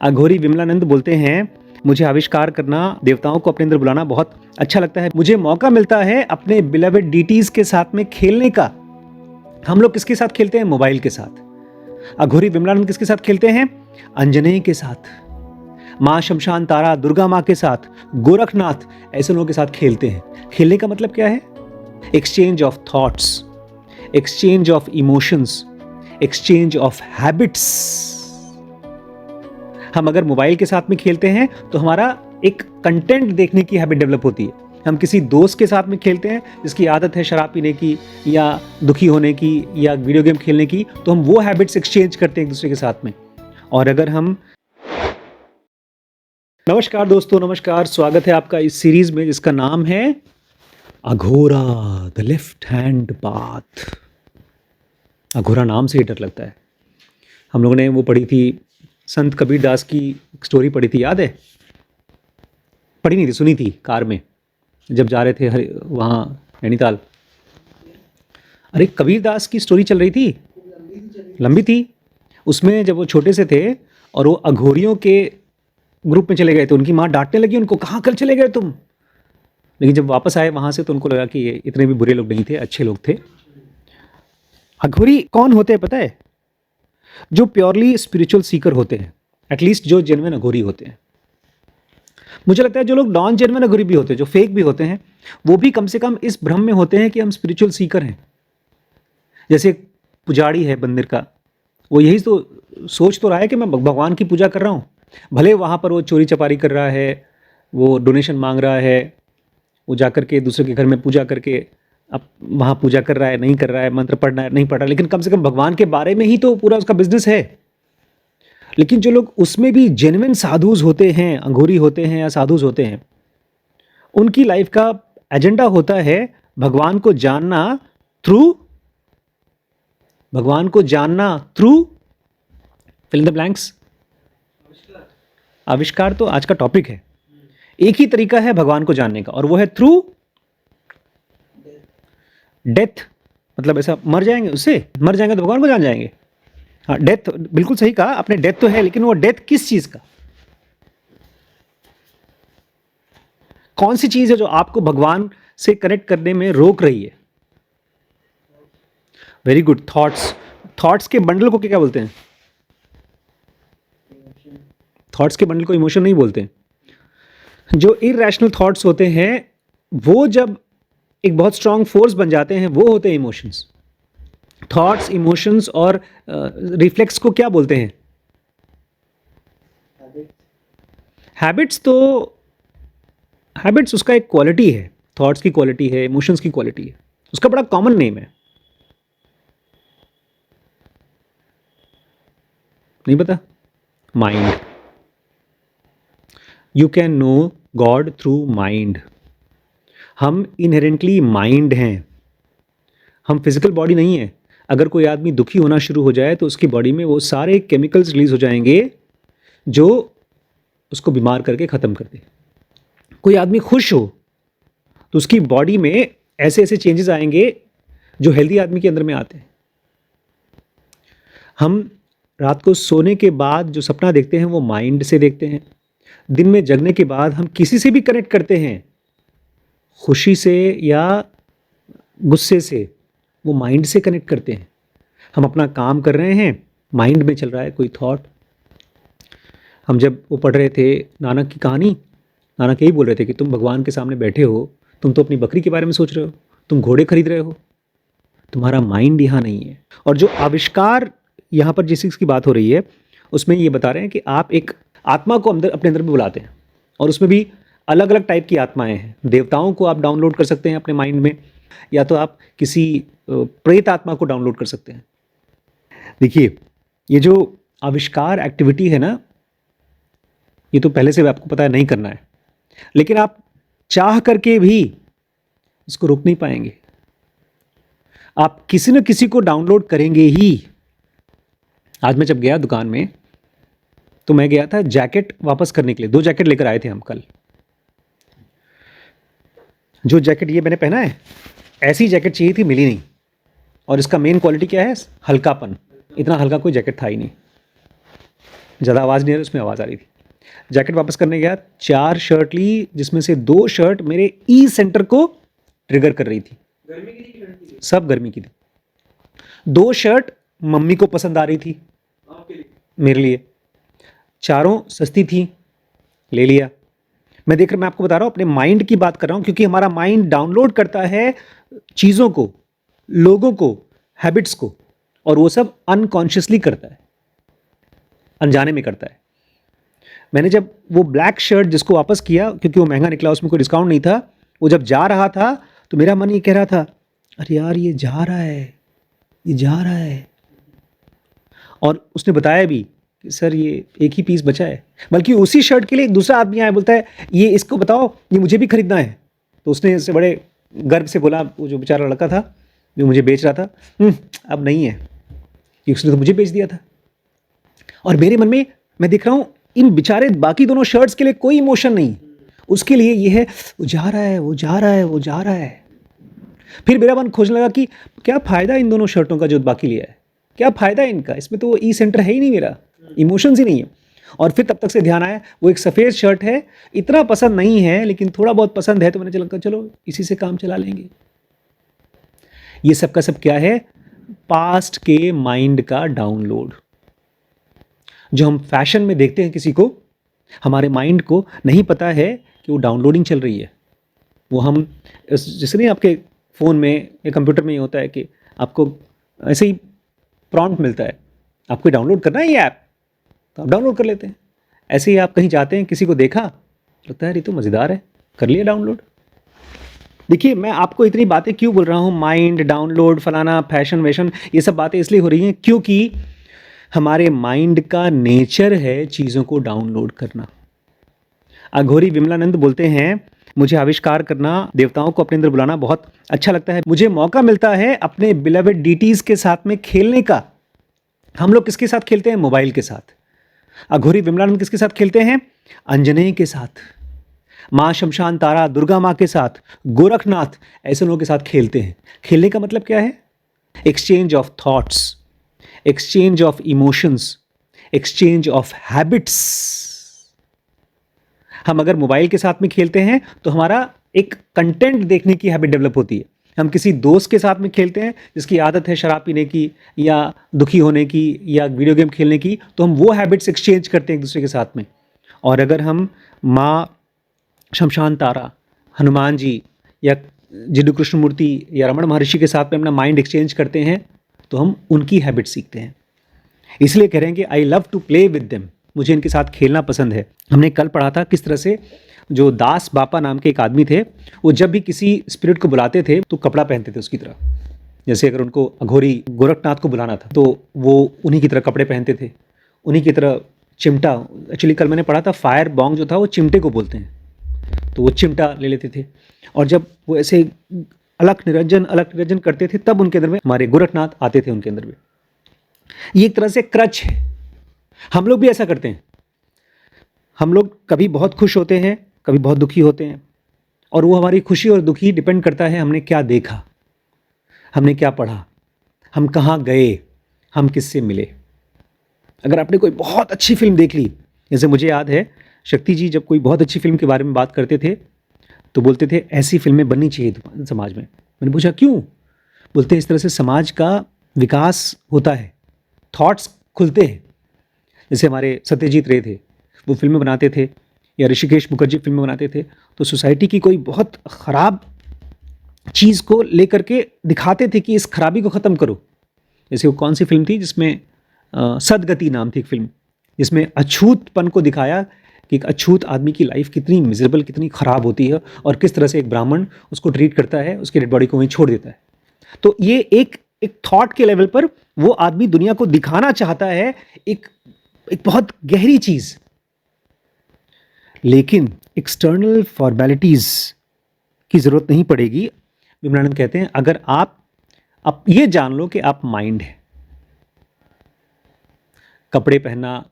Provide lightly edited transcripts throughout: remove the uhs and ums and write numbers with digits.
अघोरी विमलानंद बोलते हैं, मुझे आविष्कार करना, देवताओं को अपने अंदर बुलाना बहुत अच्छा लगता है। मुझे मौका मिलता है अपने बिलवेड डीटीज के साथ में खेलने का। हम लोग किसके साथ खेलते हैं? मोबाइल के साथ। अघोरी विमलानंद किसके साथ खेलते हैं? अंजनेय के साथ, माँ शमशान तारा, दुर्गा माँ के साथ, गोरखनाथ, ऐसे लोगों के साथ खेलते हैं। खेलने का मतलब क्या है? Exchange of thoughts, exchange of emotions, exchange of habits. हम अगर मोबाइल के साथ में खेलते हैं तो हमारा एक कंटेंट देखने की हैबिट डेवलप होती है। हम किसी दोस्त के साथ में खेलते हैं जिसकी आदत है शराब पीने की या दुखी होने की या वीडियो गेम खेलने की, तो हम वो हैबिट्स एक्सचेंज करते हैं एक दूसरे के साथ में। और अगर हम नमस्कार दोस्तों, नमस्कार, स्वागत है आपका इस सीरीज में जिसका नाम है Aghora the left hand path. Aghora नाम से ही डर लगता है। हम लोगों ने वो पढ़ी थी, संत कबीर दास की स्टोरी पढ़ी थी, याद है? पढ़ी नहीं थी, सुनी थी कार में जब जा रहे थे वहाँ नैनीताल। अरे कबीर दास की स्टोरी चल रही थी, लंबी थी। उसमें जब वो छोटे से थे और वो अघोरियों के ग्रुप में चले गए थे, उनकी माँ डांटने लगी उनको, कहाँ कल चले गए तुम? लेकिन जब वापस आए वहाँ से तो उनको लगा कि ये इतने भी बुरे लोग नहीं थे, अच्छे लोग थे। अघोरी कौन होते हैं पता है? जो प्योरली स्पिरिचुअल सीकर होते हैं, एटलीस्ट जो जेन्युइन अघोरी होते हैं। मुझे लगता है जो लोग नॉन जेन्युइन अघोरी भी होते हैं, जो फेक भी होते हैं, वो भी कम से कम इस भ्रम में होते हैं कि हम स्पिरिचुअल सीकर हैं। जैसे एक पुजारी है मंदिर का, वो यही तो सोच तो रहा है कि मैं भगवान की पूजा कर रहा हूँ, भले वहाँ पर वो चोरी चपारी कर रहा है, वो डोनेशन मांग रहा है, वो जाकर के दूसरे के घर में पूजा करके अब वहाँ पूजा कर रहा है, नहीं कर रहा है, मंत्र पढ़ रहा है, नहीं पढ़ रहा है, लेकिन कम से कम भगवान के बारे में ही तो पूरा उसका बिजनेस है। लेकिन जो लोग उसमें भी जेन्युइन साधुज होते हैं, अघोरी होते हैं या साधुज होते हैं, उनकी लाइफ का एजेंडा होता है भगवान को जानना through fill in the blanks. आविष्कार तो आज का टॉपिक है। एक ही तरीका है भगवान को जानने का, और वो है थ्रू डेथ। मतलब ऐसा मर जाएंगे, उससे मर जाएंगे तो भगवान को जान जाएंगे। हाँ, डेथ, बिल्कुल सही कहा आपने, डेथ तो है, लेकिन वो डेथ किस चीज का? कौन सी चीज है जो आपको भगवान से कनेक्ट करने में रोक रही है? Very good, thoughts. थॉट्स के बंडल को क्या बोलते हैं? थॉट्स के बंडल को इमोशन नहीं बोलते। जो इरैशनल थॉट्स होते हैं वो जब एक बहुत स्ट्रांग फोर्स बन जाते हैं, वो होते हैं इमोशंस। थॉट्स, इमोशंस और रिफ्लेक्स को क्या बोलते हैं? हैबिट्स। तो हैबिट्स उसका एक क्वालिटी है, थॉट्स की क्वालिटी है, इमोशंस की क्वालिटी है, उसका बड़ा कॉमन नेम है। नहीं पता? Mind. You can know God through mind. हम इनहेरेंटली माइंड हैं, हम फिजिकल बॉडी नहीं है। अगर कोई आदमी दुखी होना शुरू हो जाए तो उसकी बॉडी में वो सारे केमिकल्स रिलीज हो जाएंगे जो उसको बीमार करके ख़त्म कर दे। कोई आदमी खुश हो तो उसकी बॉडी में ऐसे ऐसे चेंजेस आएंगे जो हेल्दी आदमी के अंदर में आते हैं। हम रात को सोने के बाद जो सपना देखते हैं वो माइंड से देखते हैं। दिन में जगने के बाद हम किसी से भी कनेक्ट करते हैं, खुशी से या गुस्से से, वो माइंड से कनेक्ट करते हैं। हम अपना काम कर रहे हैं, माइंड में चल रहा है कोई थॉट। हम जब वो पढ़ रहे थे नानक की कहानी, नानक यही बोल रहे थे कि तुम भगवान के सामने बैठे हो, तुम तो अपनी बकरी के बारे में सोच रहे हो, तुम घोड़े खरीद रहे हो, तुम्हारा माइंड यहाँ नहीं है। और जो आविष्कार यहाँ पर जिस चीज़ की बात हो रही है उसमें ये बता रहे हैं कि आप एक आत्मा को अंदर अपने अंदर में बुलाते हैं, और उसमें भी अलग अलग टाइप की आत्माएं हैं। देवताओं को आप डाउनलोड कर सकते हैं अपने माइंड में, या तो आप किसी प्रेत आत्मा को डाउनलोड कर सकते हैं। देखिए, ये जो आविष्कार एक्टिविटी है ना, ये तो पहले से आपको पता है नहीं करना है, लेकिन आप चाह करके भी इसको रोक नहीं पाएंगे। आप किसी न किसी को डाउनलोड करेंगे ही। आज मैं जब गया दुकान में तो मैं गया था जैकेट वापस करने के लिए। 2 जैकेट लेकर आए थे हम कल। जो जैकेट ये मैंने पहना है, ऐसी जैकेट चाहिए थी, मिली नहीं। और इसका मेन क्वालिटी क्या है? हल्कापन। इतना हल्का कोई जैकेट था ही नहीं। ज़्यादा आवाज़ नहीं आ रही, उसमें आवाज़ आ रही थी। जैकेट वापस करने गया, 4 शर्ट ली, जिसमें से 2 शर्ट मेरे ई सेंटर को ट्रिगर कर रही थी। गर्मी की थी कि ठंड की थी? सब गर्मी की थी। 2 शर्ट मम्मी को पसंद आ रही थी, आपके लिए? मेरे लिए। चारों सस्ती थी, ले लिया। मैं आपको बता रहा हूँ, अपने माइंड की बात कर रहा हूँ, क्योंकि हमारा माइंड डाउनलोड करता है चीज़ों को, लोगों को, हैबिट्स को, और वो सब अनकॉन्शियसली करता है, अनजाने में करता है। मैंने जब वो ब्लैक शर्ट जिसको वापस किया, क्योंकि वो महंगा निकला, उसमें कोई डिस्काउंट नहीं था, वो जब जा रहा था तो मेरा मन ये कह रहा था, अरे यार ये जा रहा है, ये जा रहा है। और उसने बताया भी कि सर ये एक ही पीस बचा है। बल्कि उसी शर्ट के लिए एक दूसरा आदमी आया, बोलता है ये इसको बताओ, ये मुझे भी खरीदना है। तो उसने इससे बड़े गर्व से बोला, वो जो बेचारा लड़का था जो मुझे बेच रहा था, अब नहीं है, कि उसने तो मुझे बेच दिया था। और मेरे मन में मैं देख रहा हूँ, इन बेचारे बाकी दोनों शर्ट्स के लिए कोई इमोशन नहीं, उसके लिए ये है, वो जा रहा है, वो जा रहा है, वो जा रहा है। फिर मेरा मन खोजने लगा कि क्या फ़ायदा इन दोनों शर्टों का जो बाकी लिया है, क्या फ़ायदा है इनका, इसमें तो वो ई सेंटर है ही नहीं, मेरा इमोशंस ही नहीं है। और फिर तब तक से ध्यान आया, वो एक सफ़ेद शर्ट है, इतना पसंद नहीं है लेकिन थोड़ा बहुत पसंद है, तो मैंने चला चलो इसी से काम चला लेंगे। ये सब का सब क्या है? पास्ट के माइंड का डाउनलोड। जो हम फैशन में देखते हैं किसी को, हमारे माइंड को नहीं पता है कि वो डाउनलोडिंग चल रही है। वो हम जैसे नहीं, आपके फ़ोन में या कंप्यूटर में ये होता है कि आपको ऐसे ही प्रॉम्प्ट मिलता है, आपको डाउनलोड करना है ये ऐप, तो आप डाउनलोड कर लेते हैं। ऐसे ही आप कहीं जाते हैं, किसी को देखा, लगता है ये तो मज़ेदार है, कर लिया डाउनलोड। देखिए, मैं आपको इतनी बातें क्यों बोल रहा हूँ, माइंड, डाउनलोड, फलाना, फैशन वैशन, ये सब बातें इसलिए हो रही हैं क्योंकि हमारे माइंड का नेचर है चीज़ों को डाउनलोड करना। अघोरी विमलानंद बोलते हैं, मुझे आविष्कार करना, देवताओं को अपने अंदर बुलाना बहुत अच्छा लगता है। मुझे मौका मिलता है अपने बिलवेड डीटीज़ के साथ में खेलने का। हम लोग किसके साथ खेलते हैं? मोबाइल के साथ। अघोरी विमलानंद किसके साथ खेलते हैं? अंजनेय के साथ, माँ शमशान तारा, दुर्गा माँ के साथ, गोरखनाथ, ऐसे लोगों के साथ खेलते हैं। खेलने का मतलब क्या है? Exchange of thoughts, exchange of emotions, exchange of habits. हम अगर मोबाइल के साथ में खेलते हैं तो हमारा एक कंटेंट देखने की हैबिट डेवलप होती है। हम किसी दोस्त के साथ में खेलते हैं जिसकी आदत है शराब पीने की या दुखी होने की या वीडियो गेम खेलने की, तो हम वो हैबिट्स एक्सचेंज करते हैं एक दूसरे के साथ में। और अगर हम माँ शमशान तारा, हनुमान जी या जिड्डू कृष्णमूर्ति या रमण महर्षि के साथ में अपना माइंड एक्सचेंज करते हैं, तो हम उनकी हैबिट सीखते हैं। इसलिए कह रहे हैं कि I love to play with them, मुझे इनके साथ खेलना पसंद है। हमने कल पढ़ा था किस तरह से जो दास बापा नाम के एक आदमी थे, वो जब भी किसी स्पिरिट को बुलाते थे तो कपड़ा पहनते थे उसकी तरह। जैसे अगर उनको अघोरी गोरखनाथ को बुलाना था तो वो उन्हीं की तरह कपड़े पहनते थे, उन्हीं की तरह चिमटा। एक्चुअली कल मैंने पढ़ा था फायर बॉन्ग जो था वो चिमटे को बोलते हैं, तो वो चिमटा ले लेते थे। और जब वो ऐसे अलख निरंजन करते थे, तब उनके अंदर में हमारे गोरखनाथ आते थे उनके अंदर में। ये एक तरह से क्रच है। हम लोग भी ऐसा करते हैं। हम लोग कभी बहुत खुश होते हैं, कभी बहुत दुखी होते हैं, और वो हमारी खुशी और दुखी डिपेंड करता है हमने क्या देखा, हमने क्या पढ़ा, हम कहाँ गए, हम किससे मिले। अगर आपने कोई बहुत अच्छी फिल्म देख ली, जैसे मुझे याद है शक्ति जी जब कोई बहुत अच्छी फिल्म के बारे में बात करते थे तो बोलते थे ऐसी फिल्में बननी चाहिए समाज में। मैंने पूछा क्यों? बोलते हैं इस तरह से समाज का विकास होता है, थॉट्स खुलते हैं। जैसे हमारे सत्यजीत रे थे, वो फिल्में बनाते थे, या ऋषिकेश मुखर्जी फिल्में बनाते थे, तो सोसाइटी की कोई बहुत ख़राब चीज़ को लेकर के दिखाते थे कि इस खराबी को ख़त्म करो। जैसे वो कौन सी फिल्म थी जिसमें सदगति नाम थी एक फिल्म, जिसमें अछूतपन को दिखाया कि एक अछूत आदमी की लाइफ कितनी मिजरेबल, कितनी ख़राब होती है, और किस तरह से एक ब्राह्मण उसको ट्रीट करता है, उसकी डेड बॉडी को वहीं छोड़ देता है। तो ये एक थॉट के लेवल पर वो आदमी दुनिया को दिखाना चाहता है एक बहुत गहरी चीज़। लेकिन एक्सटर्नल फॉर्मेलिटीज़ की ज़रूरत नहीं पड़ेगी। विमलानंद कहते हैं अगर आप ये जान लो कि आप माइंड है। कपड़े पहनना,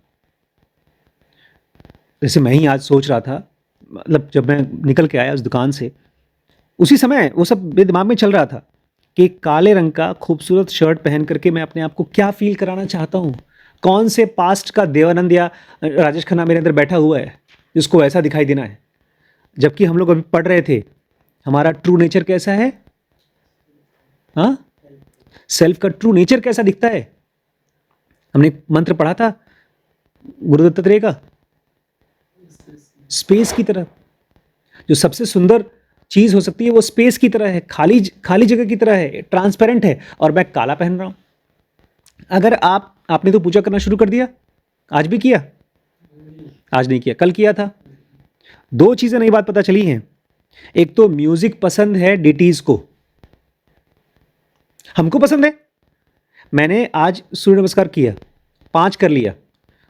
जैसे मैं ही आज सोच रहा था, मतलब जब मैं निकल के आया उस दुकान से, उसी समय वो सब मेरे दिमाग में चल रहा था कि काले रंग का खूबसूरत शर्ट पहन करके मैं अपने आप को क्या फील कराना चाहता हूँ, कौन से पास्ट का देवानंद या राजेश खन्ना मेरे अंदर बैठा हुआ है जिसको वैसा दिखाई देना है? जबकि हम लोग अभी पढ़ रहे थे हमारा ट्रू नेचर कैसा है, हाँ, सेल्फ का ट्रू नेचर कैसा दिखता है। हमने एक मंत्र पढ़ा था गुरुदत्त दत्तात्रेय का, स्पेस की तरह। जो सबसे सुंदर चीज हो सकती है वो स्पेस की तरह है, खाली खाली जगह की तरह है, ट्रांसपेरेंट है। और मैं काला पहन रहा हूं। अगर आपने तो पूजा करना शुरू कर दिया, आज भी किया? आज नहीं किया, कल किया था। दो चीजें नई बात पता चली हैं। एक तो म्यूजिक पसंद है डिटीज को, हमको पसंद है। मैंने आज सूर्य नमस्कार किया, 5 कर लिया।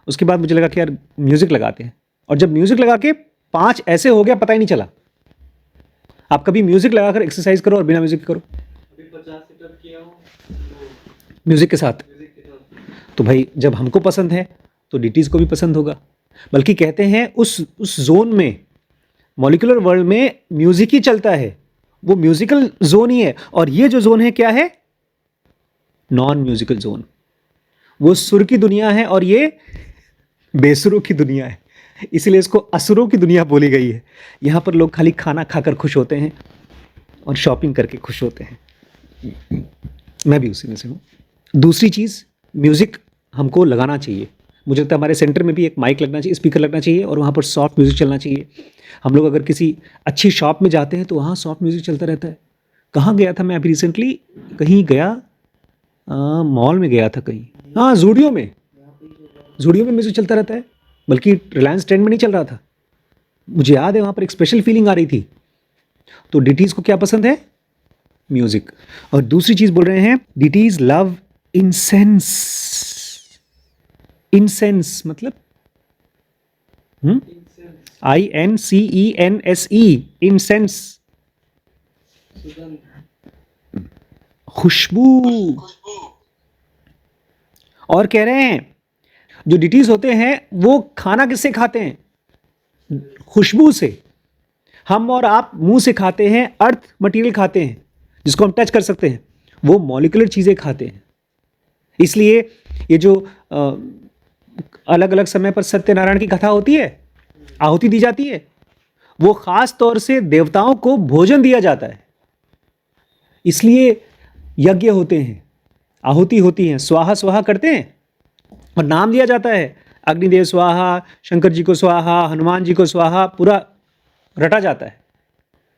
उसके बाद मुझे लगा कि यार म्यूजिक लगाते हैं, और जब म्यूजिक लगा के 5 ऐसे हो गया पता ही नहीं चला। आप कभी म्यूजिक लगाकर एक्सरसाइज करो और बिना म्यूजिक करो, अभी 50 सिटअप किया हूँ म्यूजिक के साथ। तो भाई जब हमको पसंद है तो डिटीज को भी पसंद होगा। बल्कि कहते हैं उस जोन में, मॉलिक्यूलर वर्ल्ड में म्यूजिक ही चलता है, वो म्यूजिकल जोन ही है। और ये जो जोन है क्या है? Non musical zone. वो सुर की दुनिया है और ये बेसुरों की दुनिया है, इसलिए इसको असुरों की दुनिया बोली गई है। यहाँ पर लोग खाली खाना खाकर खुश होते हैं और शॉपिंग करके खुश होते हैं। मैं भी उसी में से हूँ। दूसरी चीज़, म्यूज़िक हमको लगाना चाहिए। मुझे लगता है हमारे सेंटर में भी एक माइक लगना चाहिए, स्पीकर लगना चाहिए, और वहाँ पर सॉफ्ट म्यूज़िक चलना चाहिए। हम लोग अगर किसी अच्छी शॉप में जाते हैं तो वहाँ सॉफ्ट म्यूज़िक चलता रहता है। कहाँ गया था मैं अभी रिसेंटली? कहीं गया, मॉल में गया था कहीं, हाँ जूडियो में म्यूज़िक चलता रहता है। बल्कि रिलायंस ट्रेंड में नहीं चल रहा था, मुझे याद है वहाँ पर एक स्पेशल फीलिंग आ रही थी। तो डिटीज़ को क्या पसंद है? म्यूज़िक। और दूसरी चीज़ बोल रहे हैं, डिटीज़ लव इंसेंस। इंसेंस मतलब INCENSE, इंसेंस, खुशबू। और कह रहे हैं जो डिटीज होते हैं वो खाना किससे खाते हैं? खुशबू से। हम और आप मुंह से खाते हैं, अर्थ मटेरियल खाते हैं जिसको हम टच कर सकते हैं, वो मॉलिक्यूलर चीज़ें खाते हैं। इसलिए ये जो अलग अलग समय पर सत्यनारायण की कथा होती है, आहुति दी जाती है, वो खास तौर से देवताओं को भोजन दिया जाता है। इसलिए यज्ञ होते हैं, आहुति होती हैं, स्वाहा स्वाहा करते हैं और नाम दिया जाता है। अग्निदेव स्वाहा, शंकर जी को स्वाहा, हनुमान जी को स्वाहा, पूरा रटा जाता है।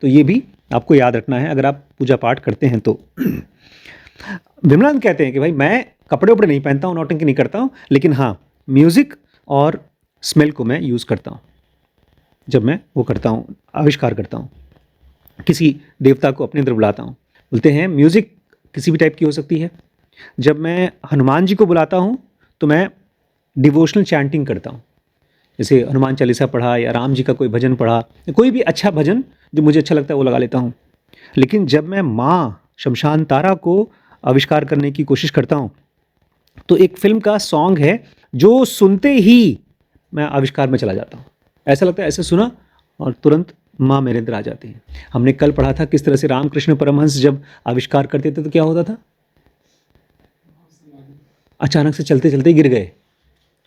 तो ये भी आपको याद रखना है अगर आप पूजा पाठ करते हैं तो। विमलानंद कहते हैं कि भाई मैं कपड़े उपड़े नहीं पहनता हूँ, नौटंकी नहीं करता हूँ, लेकिन हाँ म्यूज़िक और स्मेल को मैं यूज़ करता हूँ जब मैं वो करता हूँ, आविष्कार करता हूँ, किसी देवता को अपने अंदर बुलाता हूँ। बोलते हैं म्यूज़िक किसी भी टाइप की हो सकती है। जब मैं हनुमान जी को बुलाता हूँ तो मैं डिवोशनल चैंटिंग करता हूँ, जैसे हनुमान चालीसा पढ़ा या राम जी का कोई भजन पढ़ा, कोई भी अच्छा भजन जो मुझे अच्छा लगता है वो लगा लेता हूँ। लेकिन जब मैं माँ शमशान तारा को आविष्कार करने की कोशिश करता हूँ तो एक फिल्म का सॉन्ग है जो सुनते ही मैं आविष्कार में चला जाता हूँ। ऐसा लगता है ऐसे सुना और तुरंत माँ मेरे अंदर आ जाती है। हमने कल पढ़ा था किस तरह से रामकृष्ण परमहंस जब आविष्कार करते थे तो क्या होता था? अचानक से चलते चलते गिर गए,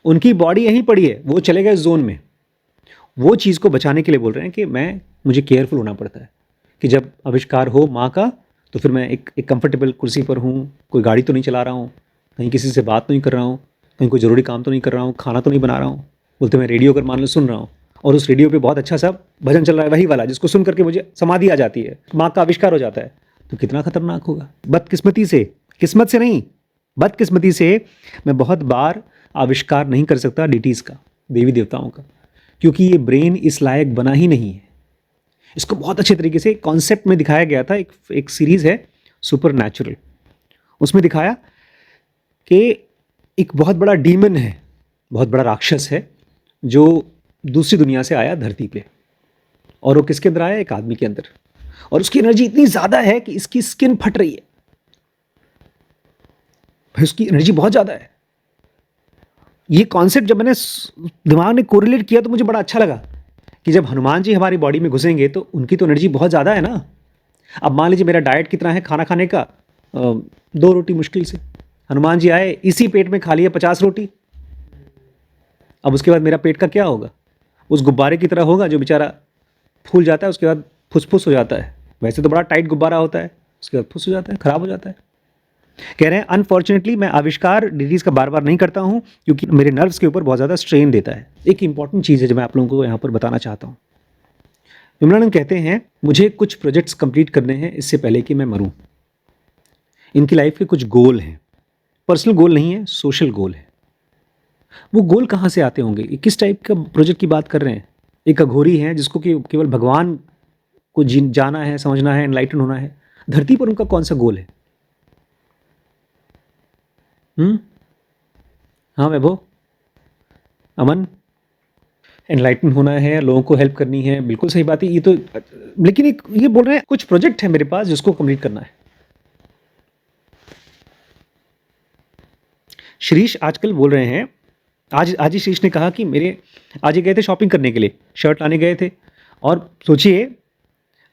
उनकी बॉडी यहीं पड़ी है, वो चले गए जोन में। वो चीज़ को बचाने के लिए बोल रहे हैं कि मुझे केयरफुल होना पड़ता है कि जब आविष्कार हो माँ का तो फिर मैं एक कंफर्टेबल कुर्सी पर हूँ, कोई गाड़ी तो नहीं चला रहा हूँ, कहीं किसी से बात तो नहीं कर रहा हूँ, कहीं कोई ज़रूरी काम तो नहीं कर रहा हूँ, खाना तो नहीं बना रहा हूँ। बोलते मैं रेडियो कर मान लो सुन रहा हूँ और उस रेडियो पे बहुत अच्छा सा भजन चल रहा है, वही वाला जिसको सुन करके मुझे समाधि आ जाती है, माँ का आविष्कार हो जाता है। तो कितना खतरनाक होगा। बदकिस्मती से, किस्मत से नहीं, बदकिस्मती से मैं बहुत बार आविष्कार नहीं कर सकता डिटीज़ का, देवी देवताओं का, क्योंकि ये ब्रेन इस लायक बना ही नहीं है। इसको बहुत अच्छे तरीके से कॉन्सेप्ट में दिखाया गया था। एक सीरीज़ है सुपर नेचुरल, उसमें दिखाया कि एक बहुत बड़ा डीमन है, बहुत बड़ा राक्षस है जो दूसरी दुनिया से आया धरती पे, और वो किसके अंदर आया? एक आदमी के अंदर, और उसकी एनर्जी इतनी ज़्यादा है कि इसकी स्किन फट रही है। भाई उसकी एनर्जी बहुत ज़्यादा है। ये कॉन्सेप्ट जब मैंने दिमाग ने कोरिलेट किया तो मुझे बड़ा अच्छा लगा कि जब हनुमान जी हमारी बॉडी में घुसेंगे तो उनकी तो एनर्जी बहुत ज़्यादा है ना। अब मान लीजिए मेरा डाइट कितना है खाना खाने का, 2 रोटी मुश्किल से, हनुमान जी आए इसी पेट में खा लिया 50 रोटी, अब उसके बाद मेरा पेट का क्या होगा? उस गुब्बारे की तरह होगा जो बेचारा फूल जाता है, उसके बाद फुसफुस हो जाता है। वैसे तो बड़ा टाइट गुब्बारा होता है, उसके बाद फुस हो जाता है, खराब हो जाता है। कह रहे हैं अनफॉर्चुनेटली मैं आविष्कार डिजीज का बार बार नहीं करता हूं क्योंकि मेरे नर्व्स के ऊपर बहुत ज़्यादा स्ट्रेन देता है। एक इंपॉर्टेंट चीज़ है जो मैं आप लोगों को यहाँ पर बताना चाहता हूँ। विमलानंद कहते हैं मुझे कुछ प्रोजेक्ट्स कंप्लीट करने हैं इससे पहले कि मैं मरूं। इनकी लाइफ के कुछ गोल हैं, पर्सनल गोल नहीं है, सोशल गोल है। वो गोल कहाँ से आते होंगे? ये किस टाइप का प्रोजेक्ट की बात कर रहे हैं? एक अघोरी है जिसको कि केवल भगवान को जाना है, समझना है, एनलाइटन होना है। धरती पर उनका कौन सा गोल है? हाँ वैभव, अमन, एनलाइटन होना है, लोगों को हेल्प करनी है, बिल्कुल सही बात है ये तो। लेकिन एक ये बोल रहे हैं कुछ प्रोजेक्ट है मेरे पास जिसको कंप्लीट करना है। श्रीश आजकल बोल रहे हैं, आज ही श्रीश ने कहा कि मेरे आज ही गए थे शॉपिंग करने के लिए, शर्ट लाने गए थे। और सोचिए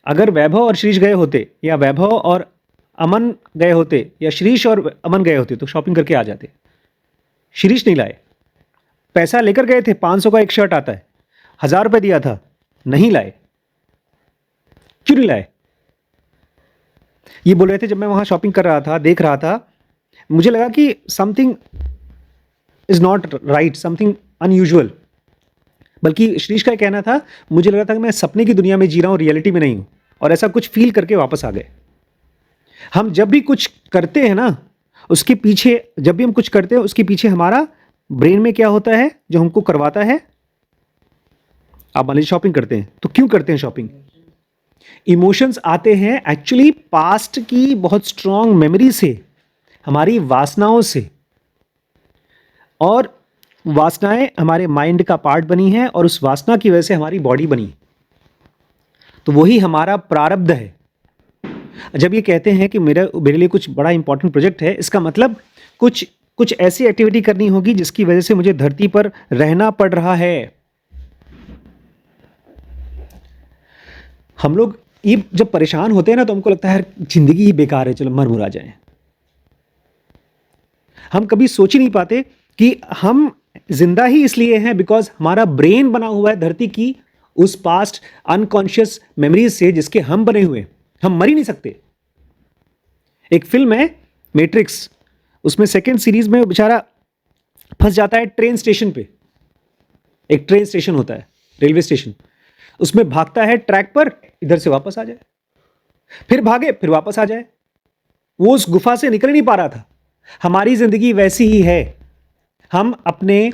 अगर वैभव और श्रीश गए होते या वैभव और अमन गए होते या श्रीश और अमन गए होते तो शॉपिंग करके आ जाते। श्रीश नहीं लाए, पैसा लेकर गए थे, 500 का एक शर्ट आता है, 1000 रुपये दिया था, नहीं लाए। क्यों नहीं लाए? ये बोल रहे थे जब मैं वहां शॉपिंग कर रहा था, देख रहा था, मुझे लगा कि something is not right, something unusual. बल्कि श्रीश का कहना था मुझे लगा था कि मैं सपने की दुनिया में जी रहा हूं, रियलिटी में नहीं हूं। और ऐसा कुछ फील करके वापस आ गए। हम जब भी कुछ करते हैं ना, उसके पीछे, जब भी हम कुछ करते हैं उसके पीछे हमारा ब्रेन में क्या होता है जो हमको करवाता है? आप मान लीजिए शॉपिंग करते हैं तो क्यों करते हैं शॉपिंग? इमोशंस आते हैं एक्चुअली पास्ट की बहुत स्ट्रांग मेमोरी से, हमारी वासनाओं से। और वासनाएं हमारे माइंड का पार्ट बनी है और उस वासना की वजह से हमारी बॉडी बनी। तो वही हमारा प्रारब्ध है। जब ये कहते हैं कि मेरे लिए कुछ बड़ा इंपॉर्टेंट प्रोजेक्ट है, इसका मतलब कुछ ऐसी एक्टिविटी करनी होगी जिसकी वजह से मुझे धरती पर रहना पड़ रहा है। हम लोग ये जब परेशान होते हैं ना तो हमको लगता है जिंदगी ही बेकार है, चलो मर मुरा जाए। हम कभी सोच ही नहीं पाते कि हम जिंदा ही इसलिए हैं बिकॉज हमारा ब्रेन बना हुआ है धरती की उस पास्ट अनकॉन्शियस मेमोरीज से जिसके हम बने हुए। हम मर ही नहीं सकते। एक फिल्म है मैट्रिक्स, उसमें सेकंड सीरीज में बेचारा फंस जाता है ट्रेन स्टेशन पे। एक ट्रेन स्टेशन होता है, रेलवे स्टेशन, उसमें भागता है ट्रैक पर, इधर से वापस आ जाए, फिर भागे, फिर वापस आ जाए। वो उस गुफा से निकल नहीं पा रहा था। हमारी जिंदगी वैसी ही है। हम अपने,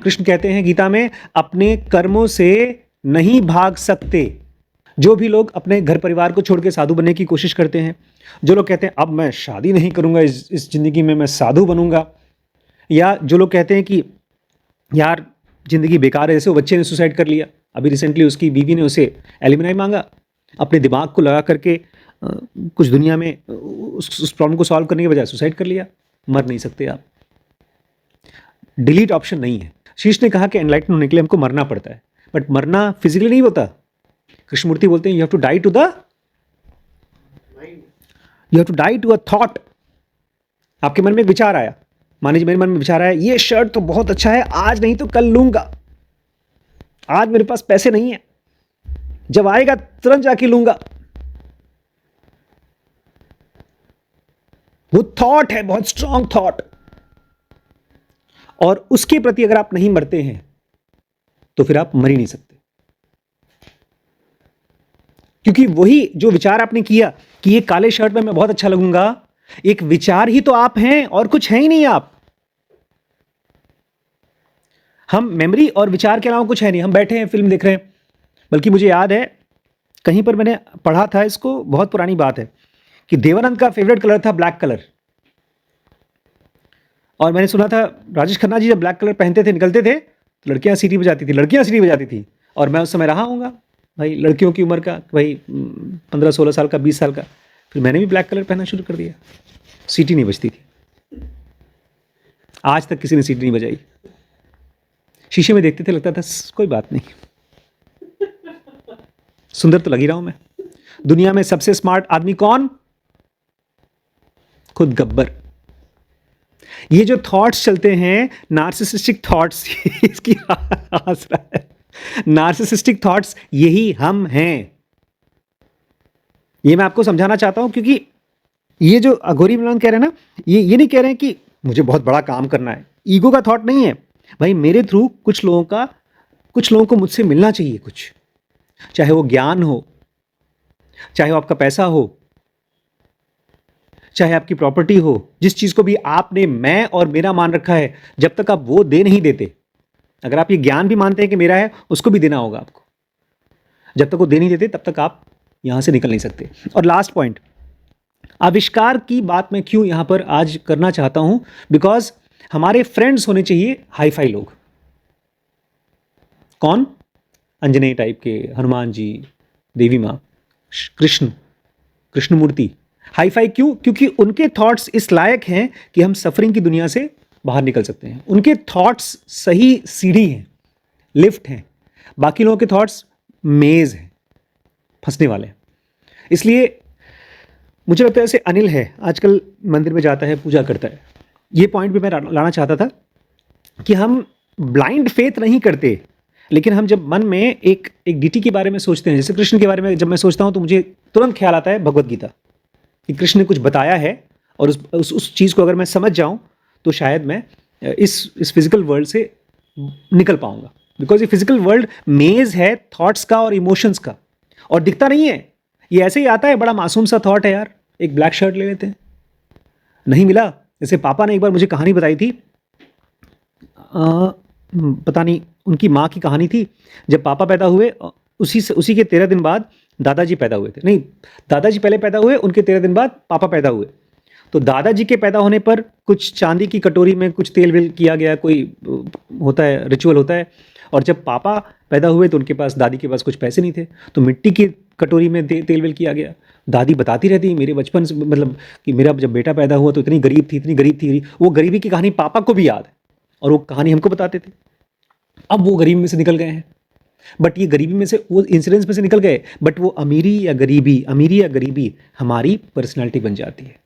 कृष्ण कहते हैं गीता में, अपने कर्मों से नहीं भाग सकते। जो भी लोग अपने घर परिवार को छोड़ के साधु बनने की कोशिश करते हैं, जो लोग कहते हैं अब मैं शादी नहीं करूंगा, इस जिंदगी में मैं साधु बनूंगा, या जो लोग कहते हैं कि यार जिंदगी बेकार है, जैसे वो बच्चे ने सुसाइड कर लिया, अभी रिसेंटली उसकी बीवी ने उसे एलिमनाई मांगा, अपने दिमाग को लगा करके कुछ दुनिया में उस प्रॉब्लम को सॉल्व करने के बजाय सुसाइड कर लिया। मर नहीं सकते आप, डिलीट ऑप्शन नहीं है। शीश ने कहा कि एनलाइटन होने के लिए हमको मरना पड़ता है, बट मरना फिजिकली नहीं होता। कृष्णमूर्ति बोलते हैं you have to die to the you have to die to a thought. आपके मन में एक विचार आया, मान लीजिए मेरे मन में विचार आया ये शर्ट तो बहुत अच्छा है, आज नहीं तो कल लूंगा, आज मेरे पास पैसे नहीं है, जब आएगा तुरंत जाके लूंगा। वो थॉट है, बहुत स्ट्रांग थॉट। और उसके प्रति अगर आप नहीं मरते हैं तो फिर आप मर ही नहीं सकते। क्योंकि वही जो विचार आपने किया कि ये काले शर्ट में मैं बहुत अच्छा लगूंगा, एक विचार ही तो आप हैं और कुछ है ही नहीं आप। हम मेमोरी और विचार के अलावा कुछ है नहीं। हम बैठे हैं फिल्म देख रहे हैं, बल्कि मुझे याद है कहीं पर मैंने पढ़ा था इसको, बहुत पुरानी बात है, कि देवानंद का फेवरेट कलर था ब्लैक कलर। और मैंने सुना था राजेश खन्ना जी जब ब्लैक कलर पहनते थे, निकलते थे, तो लड़कियां सीटी बजाती थी, लड़कियां सीटी बजाती थी। और मैं उस समय रहा हूँगा भाई लड़कियों की उम्र का, भाई 15-16 साल का, 20 साल का। फिर मैंने भी ब्लैक कलर पहनना शुरू कर दिया, सीटी नहीं बजती थी। आज तक किसी ने सीटी नहीं बजाई। शीशे में देखते थे, लगता था कोई बात नहीं, सुंदर तो लग ही रहा हूं मैं। दुनिया में सबसे स्मार्ट आदमी कौन? खुद गब्बर। ये जो थॉट्स चलते हैं नार्सिसिस्टिक थॉट्स इसकी हंस रहा है, नार्सिसिस्टिक थॉट्स यही हम हैं। ये मैं आपको समझाना चाहता हूं, क्योंकि ये जो अघोरी मिलन कह रहे हैं ना, ये नहीं कह रहे हैं कि मुझे बहुत बड़ा काम करना है, ईगो का थॉट नहीं है भाई। मेरे थ्रू कुछ लोगों को मुझसे मिलना चाहिए कुछ, चाहे वो ज्ञान हो, चाहे वो आपका पैसा हो, चाहे आपकी प्रॉपर्टी हो, जिस चीज को भी आपने मैं और मेरा मान रखा है, जब तक आप वो दे नहीं देते, अगर आप ये ज्ञान भी मानते हैं कि मेरा है, उसको भी देना होगा आपको। जब तक वो दे नहीं देते तब तक आप यहां से निकल नहीं सकते। और लास्ट पॉइंट, आविष्कार की बात मैं क्यों यहां पर आज करना चाहता हूं, बिकॉज हमारे फ्रेंड्स होने चाहिए हाई फाई लोग। कौन? अंजनेय टाइप के, हनुमान जी, देवी माँ, कृष्ण मूर्ति। हाई फाई क्यों? क्योंकि उनके थॉट्स इस लायक हैं कि हम सफरिंग की दुनिया से बाहर निकल सकते हैं। उनके थॉट्स सही सीढ़ी हैं, लिफ्ट हैं। बाकी लोगों के थॉट्स मेज हैं, फंसने वाले हैं। इसलिए मुझे लगता है जैसे अनिल है, आजकल मंदिर में जाता है, पूजा करता है, ये पॉइंट भी मैं लाना चाहता था कि हम ब्लाइंड फेथ नहीं करते, लेकिन हम जब मन में एक डीटी के बारे में सोचते हैं, जैसे कृष्ण के बारे में जब मैं सोचता हूं तो मुझे तुरंत ख्याल आता है भगवत गीता, कि कृष्ण ने कुछ बताया है, और उस चीज़ को अगर मैं समझ जाऊं तो शायद मैं इस फिजिकल वर्ल्ड से निकल पाऊंगा। बिकॉज ये फिजिकल वर्ल्ड मेज है थॉट्स का और इमोशंस का, और दिखता नहीं है। ये ऐसे ही आता है, बड़ा मासूम सा थॉट है यार, एक ब्लैक शर्ट ले लेते हैं, नहीं मिला। जैसे पापा ने एक बार मुझे कहानी बताई थी, पता नहीं उनकी माँ की कहानी थी। जब पापा पैदा हुए, उसी के 13 दिन बाद दादाजी पैदा हुए थे। नहीं, दादाजी पहले पैदा हुए, उनके 13 दिन बाद पापा पैदा हुए। तो दादाजी के पैदा होने पर कुछ चांदी की कटोरी में कुछ तेल वेल किया गया, कोई होता है, रिचुअल होता है। और जब पापा पैदा हुए तो उनके पास, दादी के पास कुछ पैसे नहीं थे, तो मिट्टी की कटोरी में तेल वेल किया गया। दादी बताती रहती मेरे बचपन से, मतलब कि मेरा जब बेटा पैदा हुआ तो इतनी गरीब थी। वो गरीबी की कहानी पापा को भी याद है, और वो कहानी हमको बताते थे। अब वो गरीबी में से निकल गए हैं, बट ये गरीबी में से, वो इंसिडेंस में से निकल गए, बट वो अमीरी या गरीबी हमारी पर्सनैलिटी बन जाती है।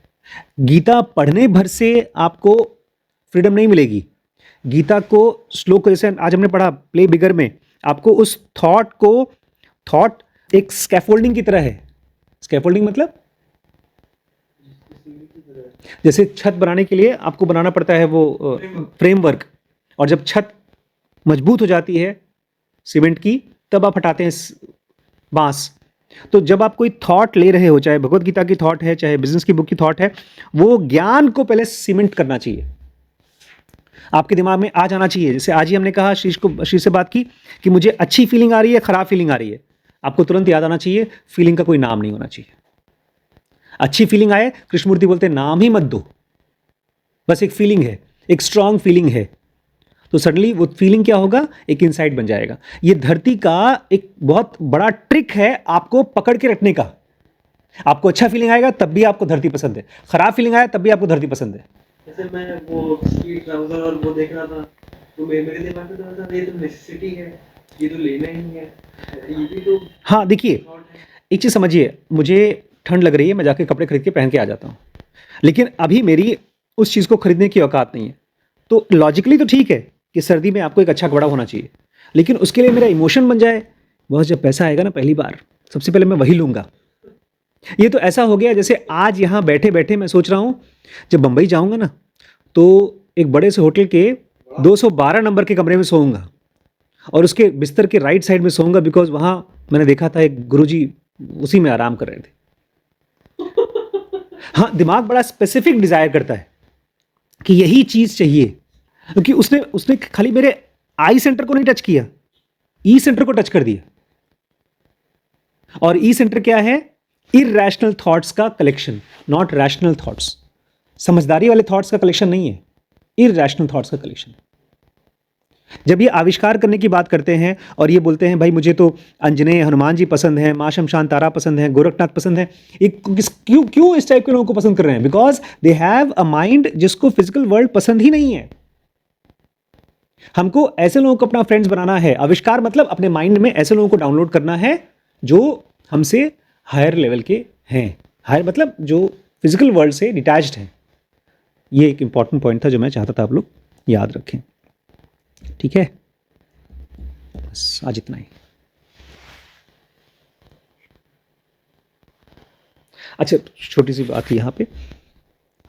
गीता पढ़ने भर से आपको फ्रीडम नहीं मिलेगी। गीता को, श्लोक को, जैसे आज हमने पढ़ा प्ले बिगर में, आपको उस थॉट एक स्कैफोल्डिंग की तरह है। स्कैफोल्डिंग मतलब जैसे छत बनाने के लिए आपको बनाना पड़ता है वो फ्रेमवर्क, और जब छत मजबूत हो जाती है सीमेंट की, तब आप हटाते हैं बांस। तो जब आप कोई थॉट ले रहे हो, चाहे भगवत गीता की थॉट है, चाहे बिजनेस की बुक की थॉट है, वो ज्ञान को पहले सीमेंट करना चाहिए, आपके दिमाग में आ जाना चाहिए। जैसे आज ही हमने कहा, शीश से बात की कि मुझे अच्छी फीलिंग आ रही है, खराब फीलिंग आ रही है, आपको तुरंत याद आना चाहिए फीलिंग का कोई नाम नहीं होना चाहिए। अच्छी फीलिंग आए, कृष्णमूर्ति बोलते नाम ही मत दो, बस एक फीलिंग है, एक स्ट्रांग फीलिंग है, तो सडनली वो फीलिंग क्या होगा, एक इनसाइट बन जाएगा। ये धरती का एक बहुत बड़ा ट्रिक है आपको पकड़ के रखने का। आपको अच्छा फीलिंग आएगा तब भी आपको धरती पसंद है, खराब फीलिंग आया तब भी आपको धरती पसंद है। जैसे मैं वो स्ट्रीट ट्राउजर और वो देख रहा था, तो मेरे दिमाग में तो था ये तो नेसेसिटी है, ये तो लेना ही है, ये भी तो। हाँ देखिए, एक चीज़ समझिए, मुझे ठंड लग रही है, मैं जाके कपड़े खरीद के पहन के आ जाता हूँ, लेकिन अभी मेरी उस चीज़ को खरीदने की औकात नहीं है। तो लॉजिकली तो ठीक है कि सर्दी में आपको एक अच्छा कपड़ा होना चाहिए, लेकिन उसके लिए मेरा इमोशन बन जाए, बहुत जब पैसा आएगा ना पहली बार, सबसे पहले मैं वही लूँगा। ये तो ऐसा हो गया जैसे आज यहाँ बैठे बैठे मैं सोच रहा हूँ, जब बम्बई जाऊँगा ना तो एक बड़े से होटल के 212 नंबर के कमरे में सोऊंगा, और उसके बिस्तर के राइट साइड में सोऊंगा, बिकॉज वहाँ मैंने देखा था एक गुरुजी उसी में आराम कर रहे थे। हाँ, दिमाग बड़ा स्पेसिफिक डिजायर करता है कि यही चीज चाहिए, क्योंकि उसने खाली मेरे आई सेंटर को नहीं टच किया, ई सेंटर को टच कर दिया। और ई सेंटर क्या है? इरैशनल थॉट्स का कलेक्शन, नॉट रैशनल थॉट्स। समझदारी वाले थॉट्स का कलेक्शन नहीं है, इरैशनल थॉट्स का कलेक्शन। जब ये आविष्कार करने की बात करते हैं और ये बोलते हैं भाई मुझे तो अंजनेय हनुमान जी पसंद हैं, माँ शमशान तारा पसंद है, गोरखनाथ पसंद है, क्यों इस टाइप के लोगों को पसंद कर रहे हैं? Because they have a mind जिसको फिजिकल वर्ल्ड पसंद ही नहीं है। हमको ऐसे लोगों को अपना फ्रेंड्स बनाना है। आविष्कार मतलब अपने माइंड में ऐसे लोगों को डाउनलोड करना है जो हमसे हायर लेवल के हैं। हायर मतलब जो फिजिकल वर्ल्ड से डिटैच्ड हैं, ये एक इम्पॉर्टेंट पॉइंट था जो मैं चाहता था आप लोग याद रखें। ठीक है, बस आज इतना ही। अच्छा, छोटी सी बात यहाँ पे,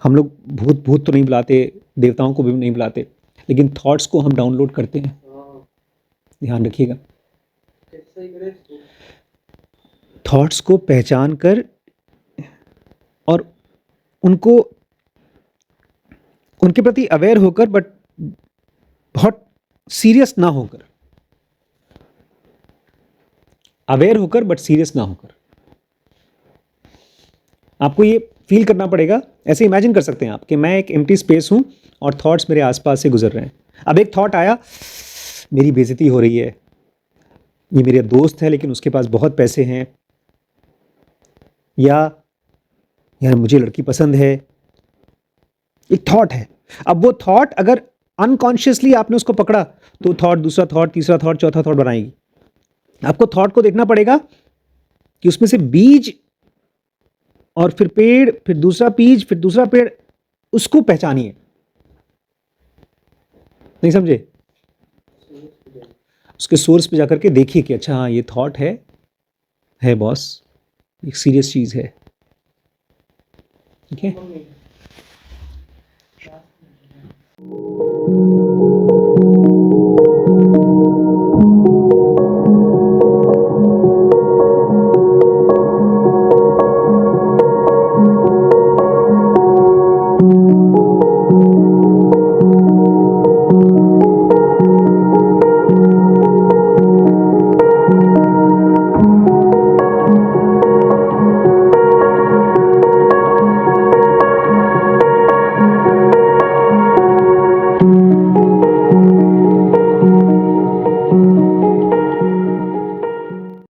हम लोग भूत भूत तो नहीं बुलाते, देवताओं को भी नहीं बुलाते, लेकिन थॉट्स को हम डाउनलोड करते हैं, हाँ, ध्यान रखिएगा। कैसे ही करे इसको? थॉट्स को पहचान कर और उनको उनके प्रति अवेयर होकर, बट बहुत सीरियस ना होकर, अवेयर होकर बट सीरियस ना होकर, आपको ये फील करना पड़ेगा। ऐसे इमेजिन कर सकते हैं आप कि मैं एक एम्प्टी स्पेस हूं और थॉट्स मेरे आसपास से गुजर रहे हैं। अब एक थॉट आया, मेरी बेइज्जती हो रही है, ये मेरे दोस्त है लेकिन उसके पास बहुत पैसे हैं, या यार मुझे लड़की पसंद है, एक थॉट है। अब वो थॉट अगर अनकॉन्शियसली आपने उसको पकड़ा तो थॉट, दूसरा थॉट, तीसरा थॉट, चौथा थॉट बनाएगी। आपको थॉट को देखना पड़ेगा कि उसमें से बीज और फिर पेड़, फिर दूसरा बीज, फिर दूसरा पेड़, उसको पहचानिए। नहीं समझे? उसके सोर्स पे जाकर के देखिए कि अच्छा हाँ ये थॉट है बॉस, एक सीरियस चीज है। ठीक है। मम्मी